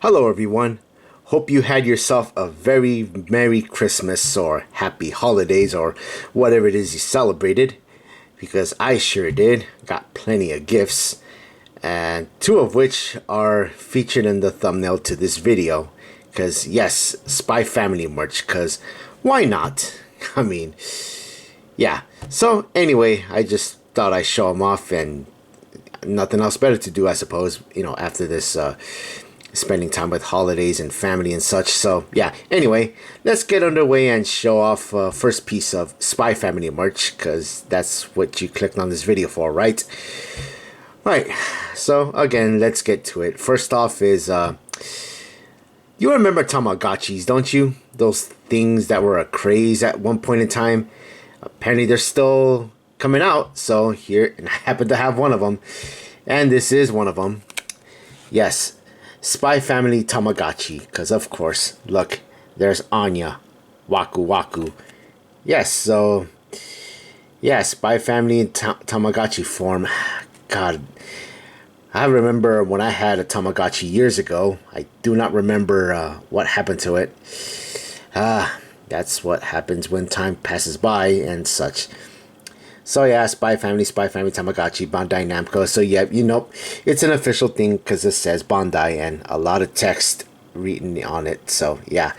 Hello everyone. Hope you had yourself a very Merry Christmas or Happy Holidays or whatever it is you celebrated. Because I sure did. Got plenty of gifts. And two of which are featured in the thumbnail to this video. Because yes, Spy Family merch. Because why not? I mean, yeah. So anyway, I just thought I'd show them off and nothing else better to do, I suppose, after this spending time with holidays and family and such. So yeah, anyway, let's get underway and show off first piece of Spy Family merch, because that's what you clicked on this video for, right? So again, let's get to it. First off is you remember Tamagotchis, don't you? Those things that were a craze at one point in time. Apparently they're still coming out, so here, and I happen to have one of them, and this is one of them. Yes, Spy Family Tamagotchi, because of course, look, there's Anya, Waku Waku. Yes, so, yeah, Spy Family in Tamagotchi form. God, I remember when I had a Tamagotchi years ago. I do not remember what happened to it. That's what happens when time passes by and such. So yeah, Spy Family Tamagotchi, Bandai Namco. So yeah, it's an official thing because it says Bandai and a lot of text written on it. So yeah.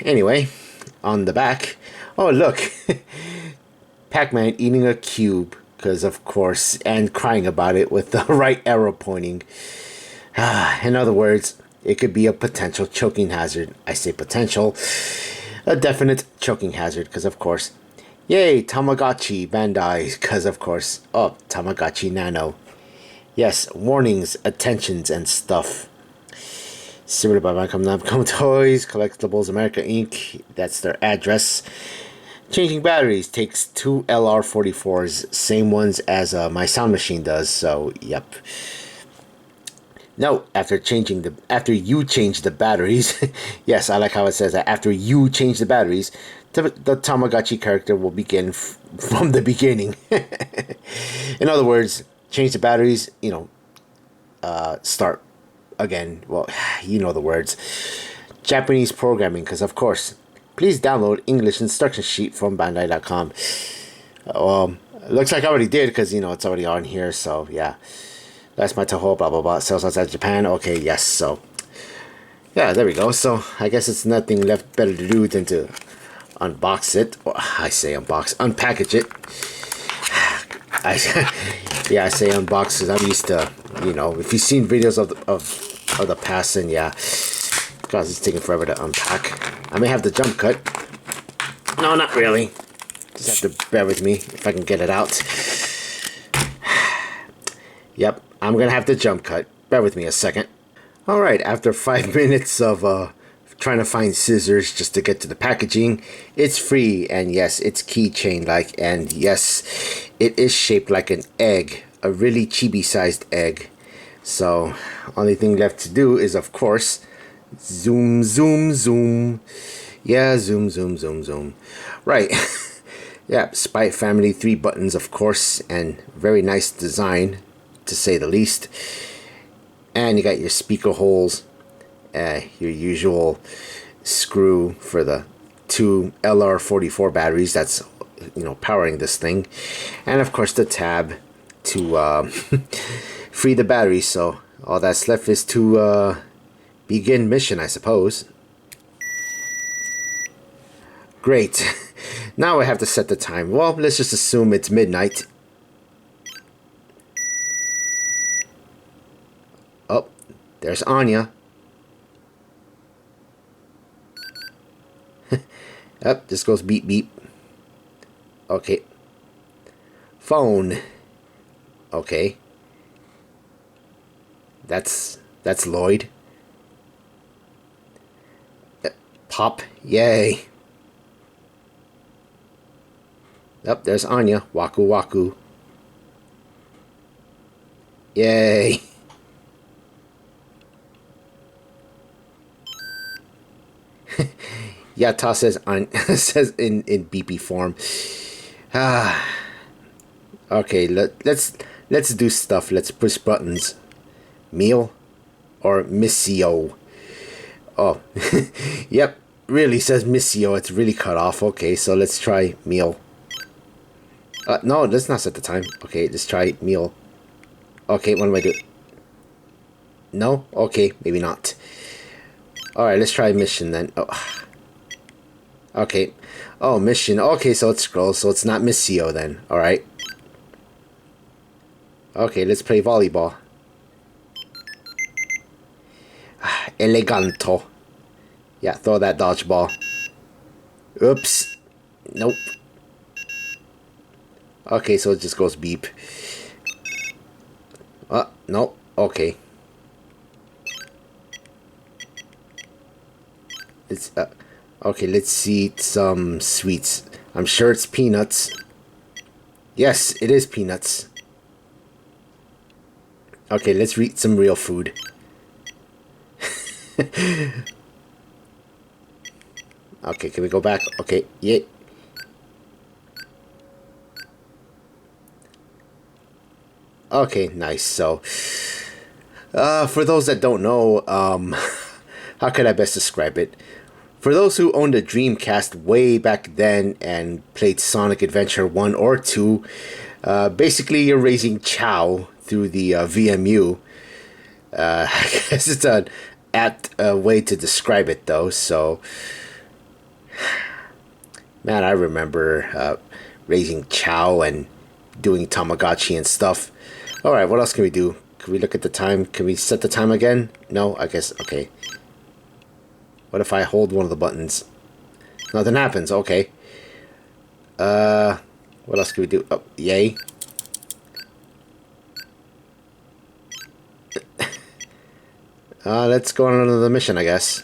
Anyway, on the back, oh look, Pac-Man eating a cube, because of course, and crying about it with the right arrow pointing. In other words, it could be a potential choking hazard. I say potential, a definite choking hazard, because of course. Yay, Tamagotchi Bandai, because of course, Tamagotchi Nano. Yes, warnings, attentions, and stuff. Distributed by Namco Toys, Collectibles America Inc. That's their address. Changing batteries takes 2 LR44s, same ones as my sound machine does, so yep. No, after you change the batteries, yes, I like how it says that. After you change the batteries, the Tamagotchi character will begin from the beginning. In other words, change the batteries, start again. Well, you know the words. Japanese programming, because of course. Please download English instruction sheet from Bandai.com. Looks like I already did, because, it's already on here, so yeah. That's my Toho, blah, blah, blah. Sales outside Japan. Okay, yes, so. Yeah, there we go. So, I guess it's nothing left better to do than to unbox it. Or, I say unbox. Unpackage it. I say unbox because I'm used to, if you've seen videos of the past, and yeah. Because it's taking forever to unpack. I may have the jump cut. No, not really. Just have to bear with me if I can get it out. Yep, I'm going to have the jump cut. Bear with me a second. Alright, after 5 minutes of trying to find scissors just to get to the packaging, it's free, and yes, it's keychain-like, and yes, it is shaped like an egg. A really chibi-sized egg. So, only thing left to do is, of course, zoom, zoom, zoom. Yeah, zoom, zoom, zoom, zoom. Right. Yeah, Spy Family, 3 buttons, of course, and very nice design, to say the least. And you got your speaker holes, your usual screw for the 2 LR44 batteries that's, powering this thing. And of course the tab to free the battery. So all that's left is to begin mission, I suppose. Great. Now I have to set the time. Well, let's just assume it's midnight. Oh, there's Anya. Yep, this goes beep beep. Okay. Phone. Okay. That's Lloyd. Pop. Yay. Yep, there's Anya. Waku Waku. Yay. Yata says on says in beepy form. Okay, let's do stuff. Let's push buttons. Meal. or Missio. Oh, yep, really says Missio. It's really cut off. Okay, so let's try meal. No, let's not set the time. Okay, let's try meal. Okay, what do I do? No? Okay, maybe not. Alright, let's try mission then. Oh. Okay. Oh, mission. Okay, so it's scroll, so it's not Missio then. Alright. Okay, let's play volleyball. Eleganto. Yeah, throw that dodgeball. Oops. Nope. Okay, so it just goes beep. Nope. Okay. It's okay, let's see some sweets. I'm sure it's peanuts. Yes, it is peanuts. Okay, let's eat some real food. Okay, can we go back? Okay, yeah. Okay, nice. So, for those that don't know, how could I best describe it? For those who owned a Dreamcast way back then and played Sonic Adventure 1 or 2, basically you're raising Chow through the VMU. I guess it's an apt way to describe it though, so... Man, I remember raising Chow and doing Tamagotchi and stuff. Alright, what else can we do? Can we look at the time? Can we set the time again? No, I guess, okay. What if I hold one of the buttons? Nothing happens, okay. What else can we do? Oh, yay. Let's go on another mission, I guess.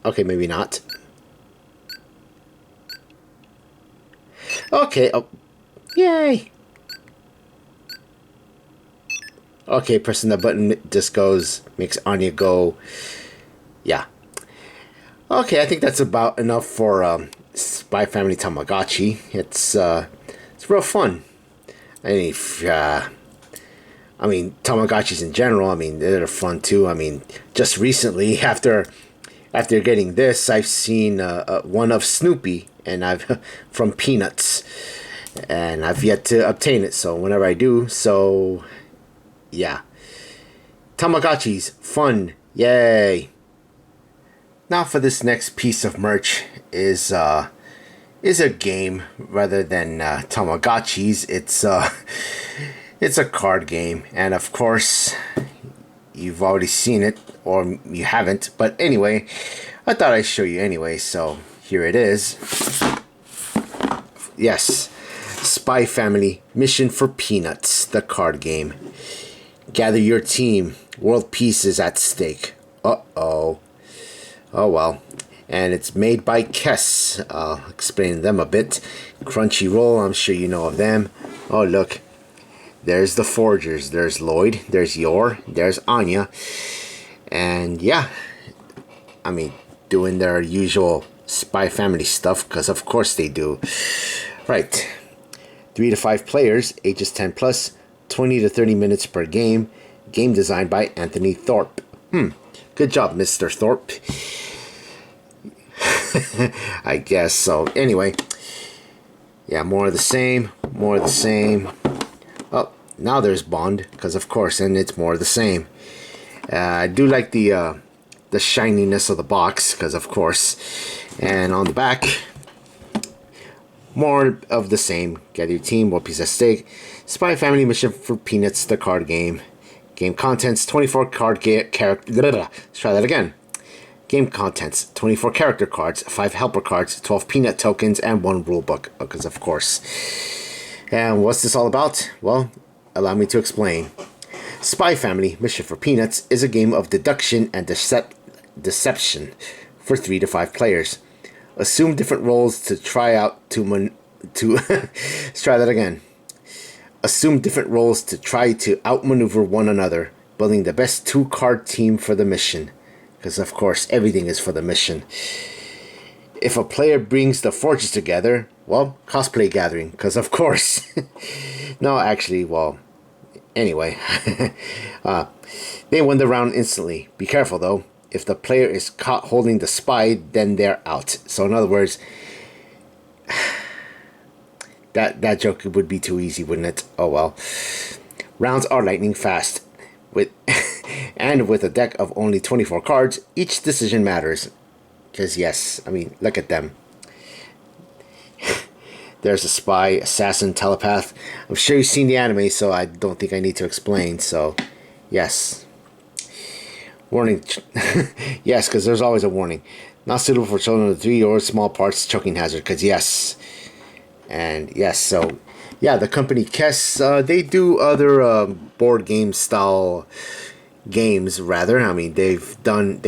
Okay, maybe not. Okay, oh. Yay! Okay, pressing the button just goes, makes Anya go. Yeah. Okay, I think that's about enough for Spy Family Tamagotchi. It's real fun. I mean, Tamagotchis in general, I mean, they're fun too. I mean, just recently, after getting this, I've seen one of Snoopy, and I've from Peanuts, and I've yet to obtain it. So whenever I do, so yeah, Tamagotchis, fun, yay! Now for this next piece of merch is a game rather than Tamagotchis. It's a card game, and of course, you've already seen it, or you haven't. But anyway, I thought I'd show you anyway, so here it is. Yes, Spy Family Mission for Peanuts, the card game. Gather your team. World peace is at stake. Uh-oh. Oh well. And it's made by KESS. I'll explain them a bit. Crunchyroll, I'm sure you know of them. Oh, look. There's the forgers. There's Lloyd. There's Yor. There's Anya. And yeah, I mean, doing their usual Spy Family stuff, because of course they do. Right. 3 to 5 players, ages 10 plus, 20 to 30 minutes per game. Game designed by Anthony Thorpe. Good job, Mr. Thorpe. I guess so. Anyway, yeah, more of the same. More of the same. Oh, now there's Bond, because of course, and it's more of the same. I do like the shininess of the box, because of course. And on the back, more of the same. Gather your team, what piece at stake. Spy Family Mission for Peanuts, the card game. Game contents, 24 card character. Let's try that again. Game contents, 24 character cards, 5 helper cards, 12 peanut tokens, and 1 rulebook, because of course. And what's this all about? Well, allow me to explain. Spy Family Mission for Peanuts is a game of deduction and deception for 3 to 5 players. Assume different roles to try out to let's try that again. Assume different roles to try to outmaneuver one another, building the best 2-card team for the mission. Because of course, everything is for the mission. If a player brings the forges together, well, cosplay gathering, because of course. No, actually, well, Anyway, they win the round instantly. Be careful though. If the player is caught holding the spy, then they're out. So in other words, that joke would be too easy, wouldn't it? Oh well. Rounds are lightning fast. And with a deck of only 24 cards, each decision matters. Because yes, I mean, look at them. There's a spy, assassin, telepath. I'm sure you've seen the anime, so I don't think I need to explain. So, yes. Warning. Yes, because there's always a warning. Not suitable for children of 3 or small parts, choking hazard. Because yes. And yes, so yeah, the company KESS, they do other board game style games, rather. I mean, they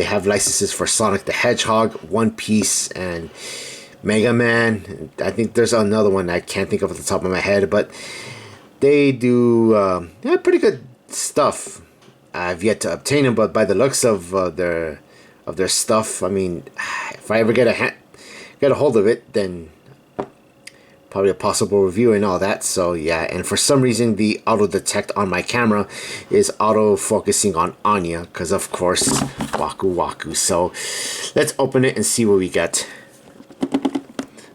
have licenses for Sonic the Hedgehog, One Piece, and Mega Man. I think there's another one I can't think of at the top of my head, but they do pretty good stuff. I've yet to obtain them, but by the looks of their stuff, I mean, if I ever get a hold of it, then probably a possible review and all that. So yeah, and for some reason the auto detect on my camera is auto focusing on Anya, because of course Waku Waku. So let's open it and see what we get.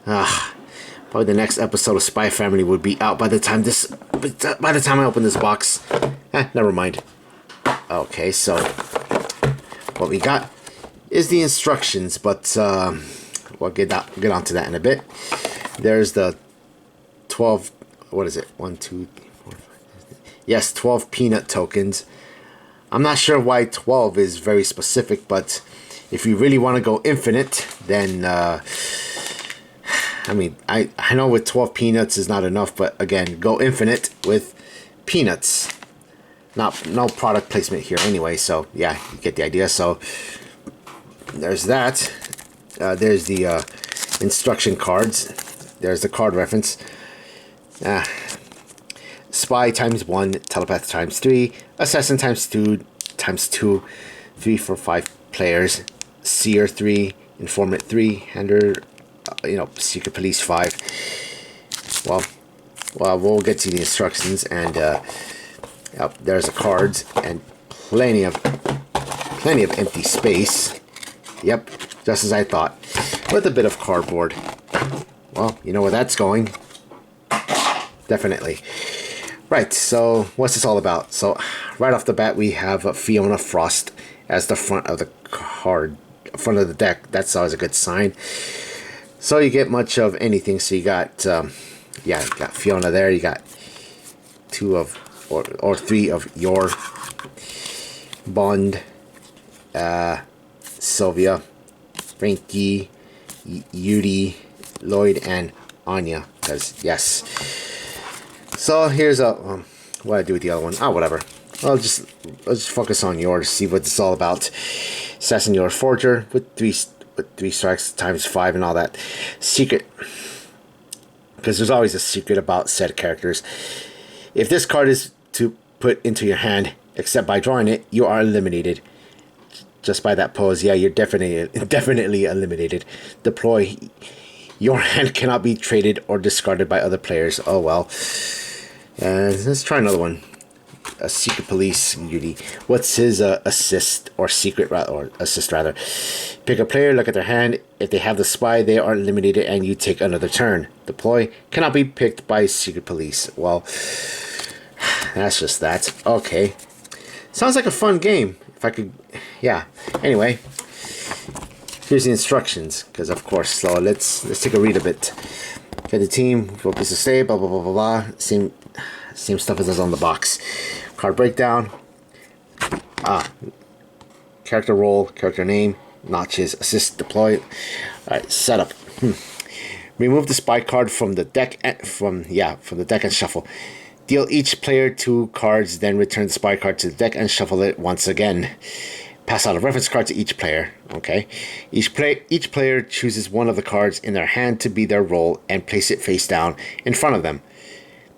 Probably the next episode of Spy Family would be out by the time I open this box. Never mind. Okay, so what we got is the instructions, but we'll get on to that in a bit. There's the 12, what is it? 1, 2, 3, 4, 5. Yes, 12 peanut tokens. I'm not sure why 12 is very specific, but if you really want to go infinite, then I mean, I know with 12 peanuts is not enough, but again, go infinite with peanuts. No product placement here anyway, so yeah, you get the idea. So there's that. There's the instruction cards. There's the card reference. Spy times 1, telepath times 3, assassin times 2, 3 for 5 players, seer 3, informant 3, hander, secret police 5. Well, we'll get to the instructions, and there's the cards and plenty of empty space. Yep, just as I thought, with a bit of cardboard. Well, you know where that's going. Definitely. Right, so what's this all about? So right off the bat, we have Fiona Frost as the front of the deck. That's always a good sign. So you get much of anything. So you got you got Fiona there. You got 2 of or 3 of your Bond, Sylvia, Frankie, Yuri, Lloyd, and Anya. Because yes. So here's what do I do with the other one? Whatever. Let's just focus on yours. See what it's all about. Assassin, your forger with 3 strikes times 5 and all that. Secret, because there's always a secret about said characters. If this card is to put into your hand, except by drawing it, you are eliminated. Just by that pose, yeah, you're definitely eliminated. Deploy. Your hand cannot be traded or discarded by other players. Oh well. Let's try another one. A secret police duty. What's his assist or secret or assist rather? Pick a player, look at their hand. If they have the spy, they are eliminated and you take another turn. Deploy. Cannot be picked by secret police. Well, that's just that. Okay. Sounds like a fun game. If I could, yeah. Anyway, here's the instructions, because of course. So let's take a read of it. Get the team. Focus to stay. Blah blah blah blah blah. Same stuff as is on the box. Card breakdown. Character role, character name, notches, assist, deploy. Alright, setup. Remove the spy card from the deck from the deck and shuffle. Deal each player 2 cards, then return the spy card to the deck and shuffle it once again. Pass out a reference card to each player. Okay. Each player chooses one of the cards in their hand to be their role and place it face down in front of them.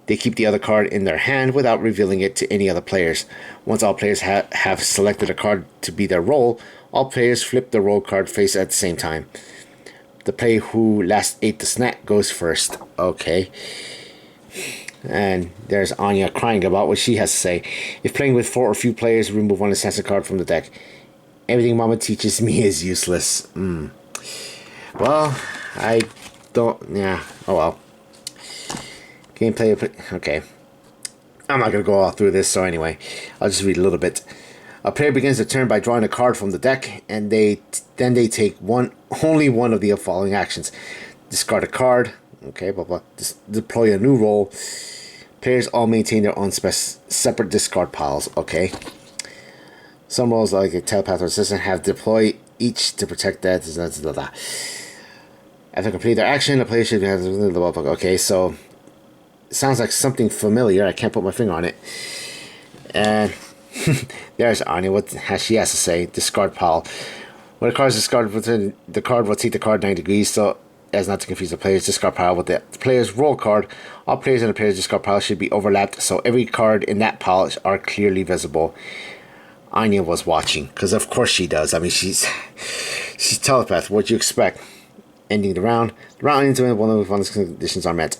They keep the other card in their hand without revealing it to any other players. Once all players have selected a card to be their role, all players flip the role card face at the same time. The player who last ate the snack goes first. Okay. And there's Anya crying about what she has to say. If playing with 4 or few players, remove one assassin card from the deck. Everything Mama teaches me is useless. Well, I don't... Yeah, oh well. Gameplay... Okay. I'm not going to go all through this, so anyway. I'll just read a little bit. A player begins the turn by drawing a card from the deck, and then they take only one of the following actions. Discard a card. Okay, blah, blah. Deploy a new role. Players all maintain their own separate discard piles. Okay. Some roles, like a telepath or assistant, have deploy each to protect that. Blah, blah. After completing their action, the player should have... Blah, blah. Okay, so... It sounds like something familiar. I can't put my finger on it. And... there's Anya. What she has to say. Discard pile. When a card is discarded, the card rotate the card 90 degrees, so as not to confuse the player's discard pile with the player's roll card. All players in the player's discard pile should be overlapped, so every card in that pile are clearly visible. Anya was watching, because of course she does. I mean, she's telepath. What do you expect? Ending the round. The round ends when one of the conditions are met.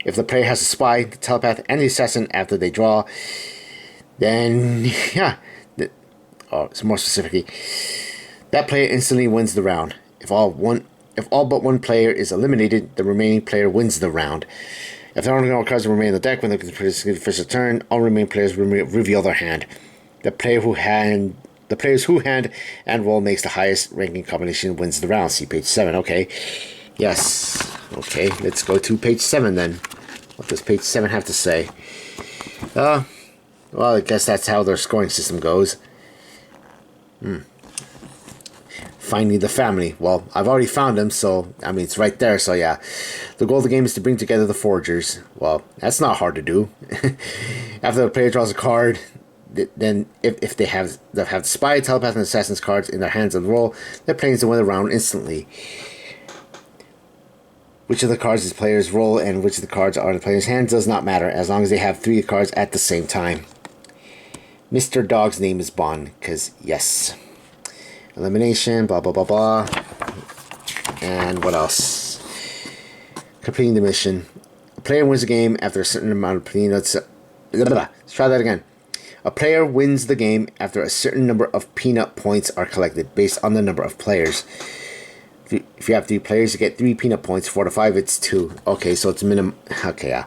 If the player has a spy, the telepath, and the assassin after they draw, then, yeah, so more specifically, that player instantly wins the round. If all but one player is eliminated, the remaining player wins the round. If there are no cards that remain in the deck when the official turn, all remaining players reveal their hand. The players who hand and roll makes the highest ranking combination wins the round. See page 7. Okay. Yes. Okay. Let's go to page 7 then. What does page 7 have to say? Well, I guess that's how their scoring system goes. Finding the family. Well, I've already found them, so, I mean, it's right there, so yeah. The goal of the game is to bring together the forgers. Well, that's not hard to do. After the player draws a card, then if they have the spy, telepath, and assassin's cards in their hands on the roll, they're playing to win the round instantly. Which of the cards is the player's roll and which of the cards are in the player's hand does not matter, as long as they have 3 cards at the same time. Mr. Dog's name is Bond, because yes. Elimination, blah blah blah blah. And what else? Completing the mission. A player wins the game after a certain amount of peanuts. Let's try that again. A player wins the game after a certain number of peanut points are collected based on the number of players. If you have 3 players, you get 3 peanut points. 4 to 5, it's 2. Okay, so it's minimum. Okay, yeah.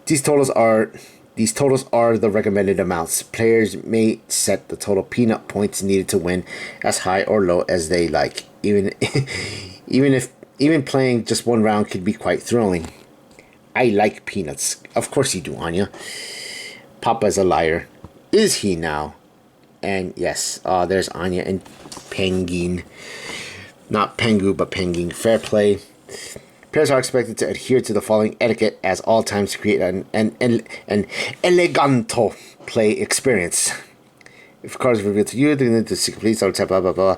These totals are the recommended amounts. Players may set the total peanut points needed to win as high or low as they like. Even playing just one round could be quite thrilling. I like peanuts. Of course you do, Anya. Papa's a liar. Is he now? And yes, there's Anya and Penguin. Not Pengu, but Penguin. Fair play. Players are expected to adhere to the following etiquette at all times to create an eleganto play experience. If cards are revealed to you, then the secret police will tap blah blah blah.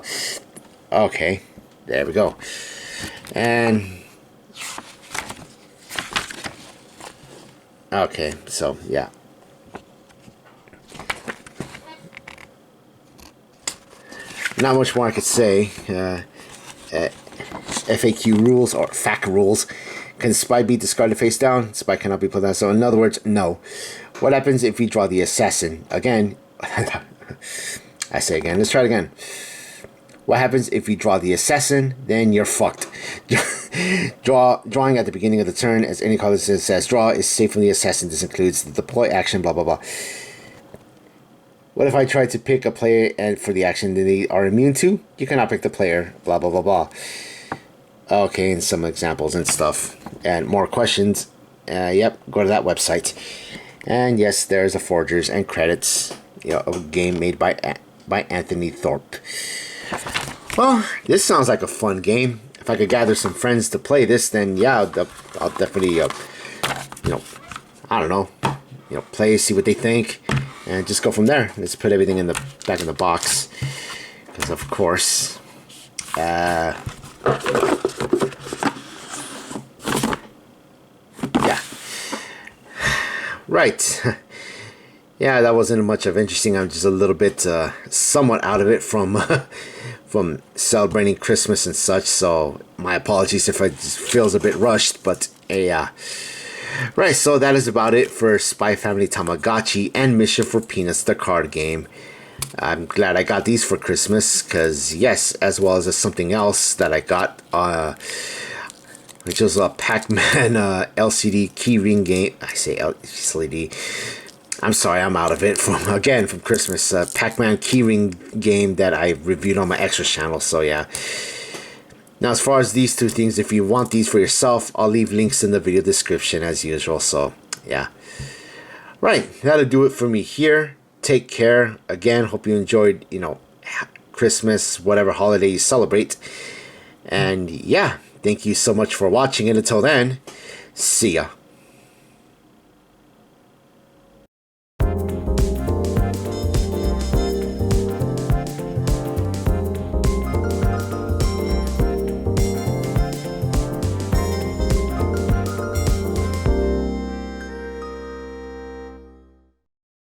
Okay, there we go. And okay, so yeah. Not much more I could say. FAQ rules or FAQ rules. Can spy be discarded face down? Spy cannot be put down. So in other words, no. What happens if we draw the assassin? Again. I say again. Let's try it again. What happens if we draw the assassin? Then you're fucked. Drawing at the beginning of the turn, as any card that says draw, is safe from the assassin. This includes the deploy action, blah blah blah. What if I try to pick a player and for the action that they are immune to? You cannot pick the player, blah blah blah blah. Okay, and some examples and stuff. And more questions. Yep, go to that website. And yes, there's the forgers and credits. You know, a game made by Anthony Thorpe. Well, this sounds like a fun game. If I could gather some friends to play this, then yeah, I'll definitely, I don't know, play, see what they think, and just go from there. Let's put everything back in the box, because of course, yeah. Right. Yeah, that wasn't much of interesting. I'm just a little bit, somewhat out of it from from celebrating Christmas and such. So my apologies if it feels a bit rushed. But yeah, Right, so that is about it for Spy Family Tamagotchi and Mission for Peanuts, the card game. I'm glad I got these for Christmas, because yes, as well as something else that I got, which was a Pac-Man LCD keyring game. I say LCD. I'm sorry, I'm out of it from Christmas. Pac-Man keyring game that I reviewed on my Extras channel. So yeah. Now, as far as these two things, if you want these for yourself, I'll leave links in the video description as usual. So yeah. Right, that'll do it for me here. Take care. Again, hope you enjoyed, Christmas, whatever holiday you celebrate. And yeah, thank you so much for watching. And until then, see ya.